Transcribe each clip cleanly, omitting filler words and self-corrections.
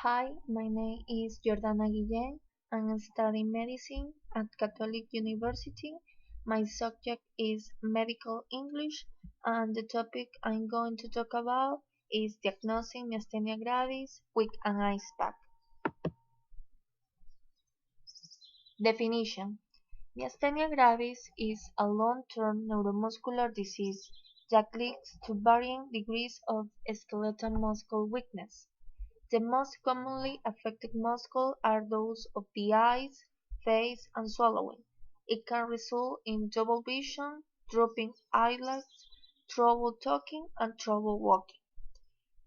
Hi, my name is Jordana Guillén. I'm studying medicine at Catholic University. My subject is medical English, and the topic I'm going to talk about is diagnosing myasthenia gravis with an ice pack. Definition: Myasthenia gravis is a long-term neuromuscular disease that leads to varying degrees of skeletal muscle weakness. The most commonly affected muscles are those of the eyes, face, and swallowing. It can result in double vision, drooping eyelids, trouble talking, and trouble walking.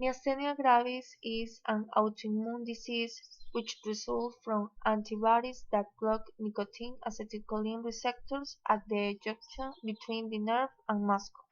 Myasthenia gravis is an autoimmune disease which results from antibodies that block nicotine acetylcholine receptors at the junction between the nerve and muscle.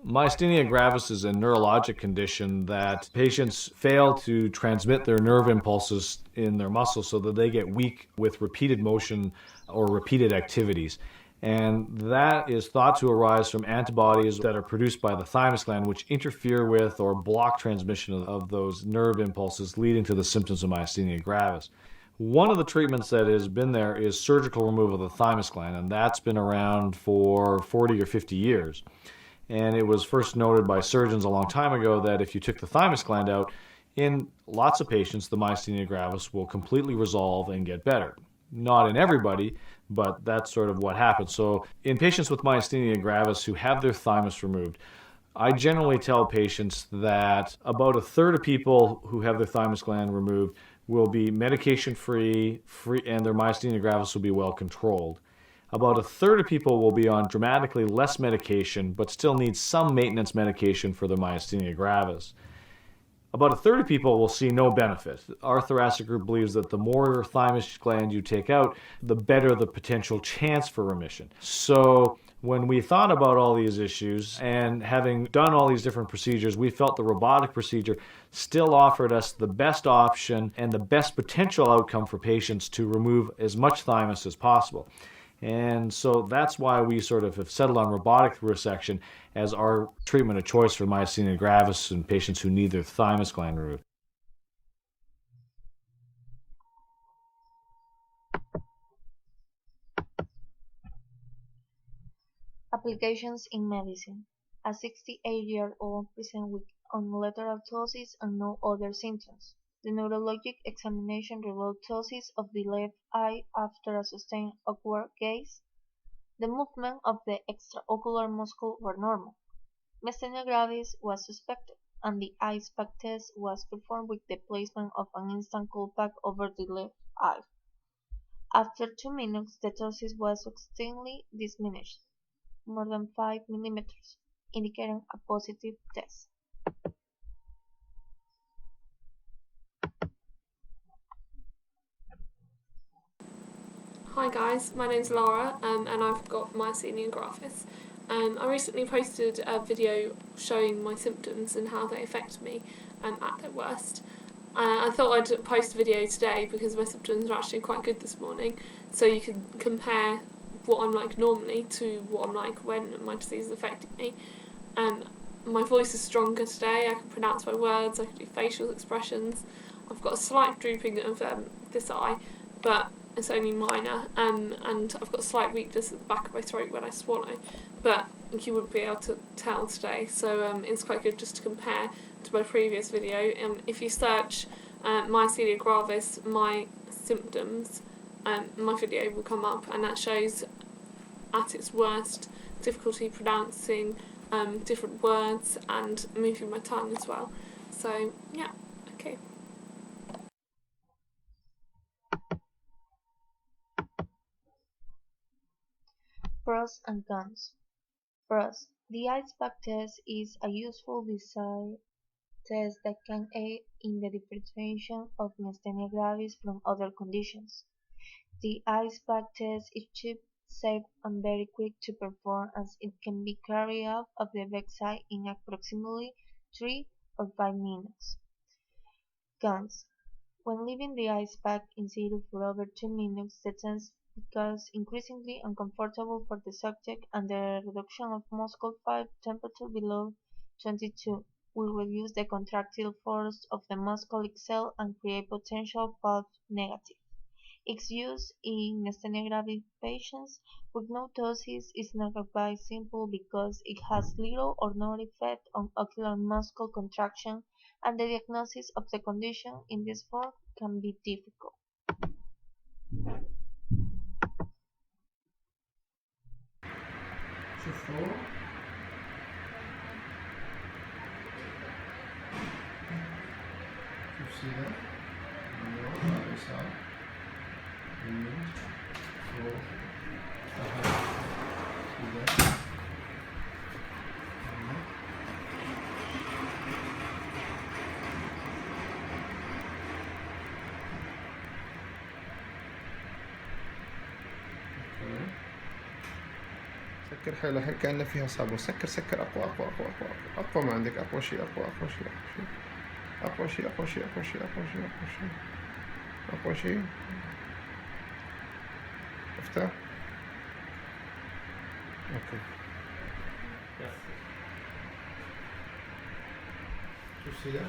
Myasthenia gravis is a neurologic condition that patients fail to transmit their nerve impulses in their muscles so that they get weak with repeated motion or repeated activities. And that is thought to arise from antibodies that are produced by the thymus gland, which interfere with or block transmission of those nerve impulses, leading to the symptoms of myasthenia gravis. One of the treatments that has been there is surgical removal of the thymus gland, and that's been around for 40 or 50 years. And it was first noted by surgeons a long time ago that if you took the thymus gland out, in lots of patients, the myasthenia gravis will completely resolve and get better. Not in everybody, but that's sort of what happens. So in patients with myasthenia gravis who have their thymus removed, I generally tell patients that about a third of people who have their thymus gland removed will be medication free, and their myasthenia gravis will be well controlled. About a third of people will be on dramatically less medication, but still need some maintenance medication for their myasthenia gravis. About a third of people will see no benefit. Our thoracic group believes that the more thymus gland you take out, the better the potential chance for remission. So when we thought about all these issues and having done all these different procedures, we felt the robotic procedure still offered us the best option and the best potential outcome for patients to remove as much thymus as possible. And so that's why we sort of have settled on robotic resection as our treatment of choice for myasthenia gravis in patients who need their thymus gland removed. Applications in medicine: A 68-year-old presents with unilateral ptosis and no other symptoms. The neurologic examination revealed ptosis of the left eye after a sustained upward gaze. The movement of the extraocular muscle were normal. Myasthenia gravis was suspected, and the ice pack test was performed with the placement of an instant cold pack over the left eye. After 2 minutes, the ptosis was substantially diminished, more than 5 millimeters, indicating a positive test. Hi guys, my name's Laura and I've got myasthenia gravis. I recently posted a video showing my symptoms and how they affect me at their worst. I thought I'd post a video today because my symptoms are actually quite good this morning, so you can compare what I'm like normally to what I'm like when my disease is affecting me. My voice is stronger today, I can pronounce my words, I can do facial expressions. I've got a slight drooping of this eye, but it's only minor, and I've got a slight weakness at the back of my throat when I swallow, but you wouldn't be able to tell today, so it's quite good just to compare to my previous video. If you search myasthenia gravis, my symptoms, my video will come up, and that shows at its worst difficulty pronouncing different words and moving my tongue as well. So yeah, okay. Pros and cons. Pros: The ice pack test is a useful design test that can aid in the differentiation of myasthenia gravis from other conditions. The ice pack test is cheap, safe, and very quick to perform, as it can be carried out of the bedside in approximately 3 or 5 minutes. Cons: When leaving the ice pack in situ for over 2 minutes, the test because increasingly uncomfortable for the subject, and the reduction of muscle fiber temperature below 22 will reduce the contractile force of the muscle itself and create potential false negative. Its use in myasthenia gravis patients with no ptosis is not advised simply because it has little or no effect on ocular muscle contraction, and the diagnosis of the condition in this form can be difficult. شوفوا شوف سيدة أيوة على اليسار يمين فوق تحت سيدة أيوة أوكي سكر حيلها هيك كأنه فيها صابون سكر سكر أقوى أقوى أقوى أقوى أقوى أقوى ما عندك أقوى شيء أقوى أقوى شيء أقوى شيء أقوى شيء أقوى شيء أقوى شيء أقوى شيء أقوى شيء افتح أوكي شوف سيدة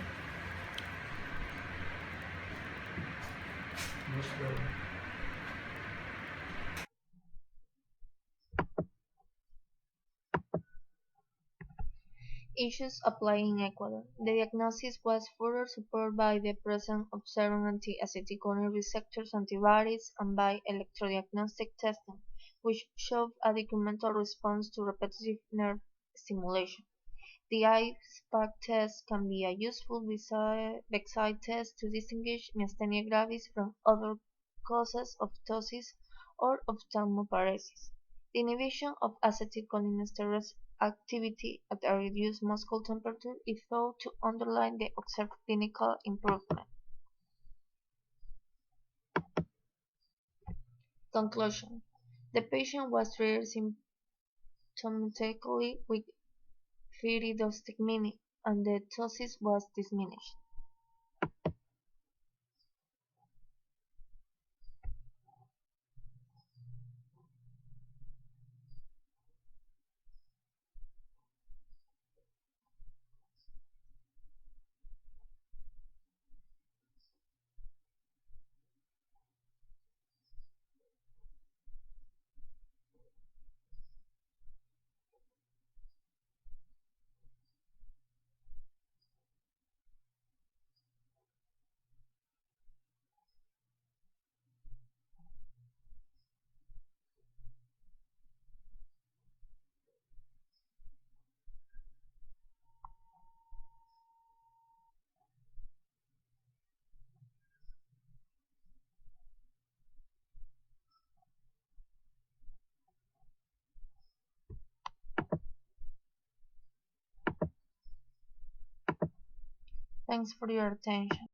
Issues apply in Ecuador. The diagnosis was further supported by the presence of serum anti-acetylcholine receptors antibodies and by electrodiagnostic testing, which showed a decremental response to repetitive nerve stimulation. The ISPAC test can be a useful bedside test to distinguish myasthenia gravis from other causes of ptosis or ophthalmoparesis. The inhibition of acetylcholinesterase activity at a reduced muscle temperature is thought to underline the observed clinical improvement. Conclusion: the patient was treated symptomatically with pyridostigmine, and the ptosis was diminished. Thanks for your attention.